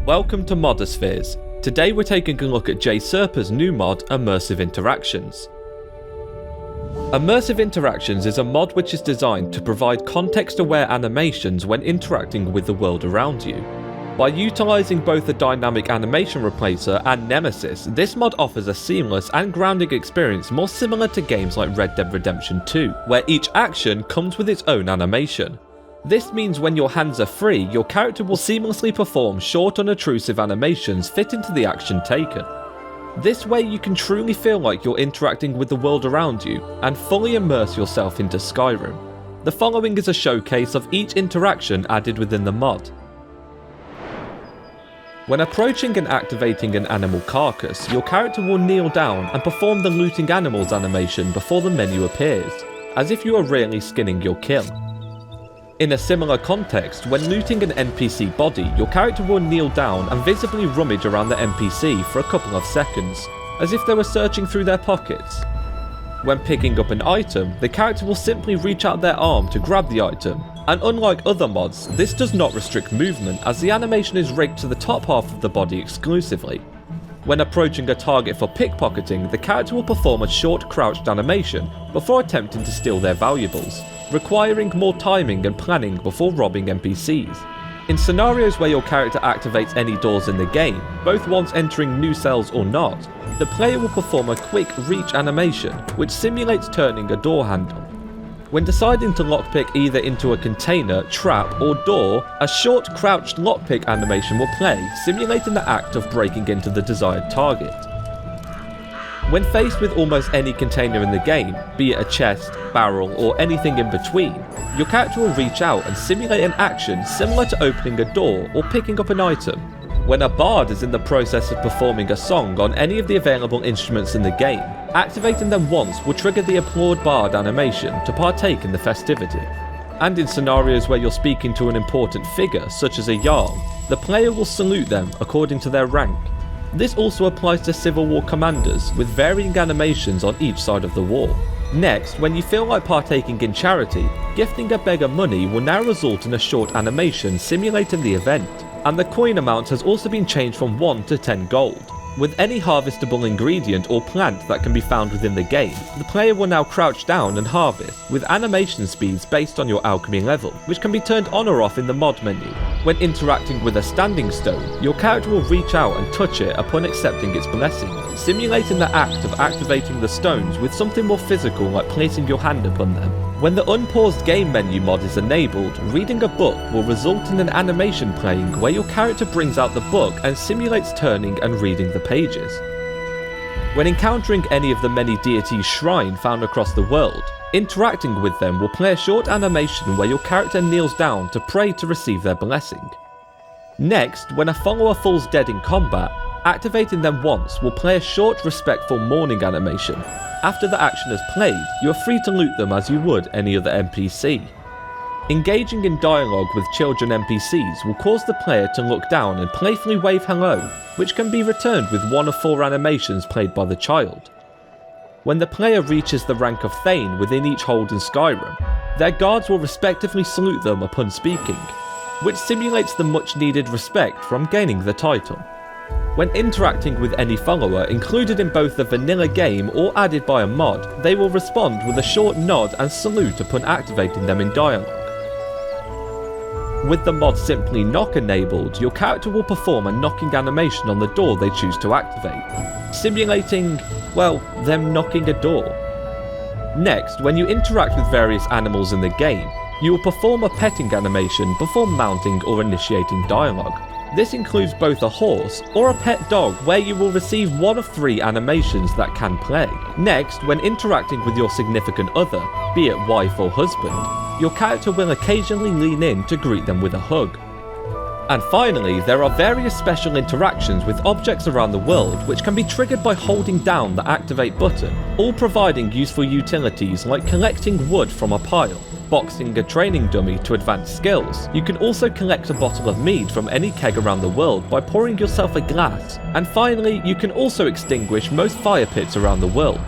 Welcome to Modospheres. Today we're taking a look at Jay Serpa's new mod, Immersive Interactions. Immersive Interactions is a mod which is designed to provide context-aware animations when interacting with the world around you. By utilising both a dynamic animation replacer and Nemesis, this mod offers a seamless and grounding experience more similar to games like Red Dead Redemption 2, where each action comes with its own animation. This means when your hands are free, your character will seamlessly perform short unobtrusive animations fit into the action taken. This way you can truly feel like you're interacting with the world around you and fully immerse yourself into Skyrim. The following is a showcase of each interaction added within the mod. When approaching and activating an animal carcass, your character will kneel down and perform the looting animals animation before the menu appears, as if you are really skinning your kill. In a similar context, when looting an NPC body, your character will kneel down and visibly rummage around the NPC for a couple of seconds, as if they were searching through their pockets. When picking up an item, the character will simply reach out their arm to grab the item, and unlike other mods, this does not restrict movement as the animation is rigged to the top half of the body exclusively. When approaching a target for pickpocketing, the character will perform a short crouched animation before attempting to steal their valuables, requiring more timing and planning before robbing NPCs. In scenarios where your character activates any doors in the game, both once entering new cells or not, the player will perform a quick reach animation which simulates turning a door handle. When deciding to lockpick either into a container, trap or door, a short crouched lockpick animation will play, simulating the act of breaking into the desired target. When faced with almost any container in the game, be it a chest, barrel or anything in between, your character will reach out and simulate an action similar to opening a door or picking up an item. When a bard is in the process of performing a song on any of the available instruments in the game, activating them once will trigger the applaud bard animation to partake in the festivity. And in scenarios where you're speaking to an important figure, such as a Jarl, the player will salute them according to their rank. This also applies to Civil War commanders, with varying animations on each side of the war. Next, when you feel like partaking in charity, gifting a beggar money will now result in a short animation simulating the event, and the coin amount has also been changed from 1 to 10 gold. With any harvestable ingredient or plant that can be found within the game, the player will now crouch down and harvest, with animation speeds based on your alchemy level, which can be turned on or off in the mod menu. When interacting with a standing stone, your character will reach out and touch it upon accepting its blessing, simulating the act of activating the stones with something more physical like placing your hand upon them. When the unpaused game menu mod is enabled, reading a book will result in an animation playing where your character brings out the book and simulates turning and reading the pages. When encountering any of the many deities' shrine found across the world, interacting with them will play a short animation where your character kneels down to pray to receive their blessing. Next, when a follower falls dead in combat, activating them once will play a short respectful mourning animation. After the action is played, you are free to loot them as you would any other NPC. Engaging in dialogue with children NPCs will cause the player to look down and playfully wave hello, which can be returned with one of 4 animations played by the child. When the player reaches the rank of Thane within each hold in Skyrim, their guards will respectively salute them upon speaking, which simulates the much needed respect from gaining the title. When interacting with any follower included in both the vanilla game or added by a mod, they will respond with a short nod and salute upon activating them in dialogue. With the mod Simply Knock enabled, your character will perform a knocking animation on the door they choose to activate, simulating, well, them knocking a door. Next, when you interact with various animals in the game, you will perform a petting animation before mounting or initiating dialogue. This includes both a horse or a pet dog where you will receive one of 3 animations that can play. Next, when interacting with your significant other, be it wife or husband, your character will occasionally lean in to greet them with a hug. And finally, there are various special interactions with objects around the world which can be triggered by holding down the activate button, all providing useful utilities like collecting wood from a pile, boxing a training dummy to advance skills. You can also collect a bottle of mead from any keg around the world by pouring yourself a glass. And finally, you can also extinguish most fire pits around the world.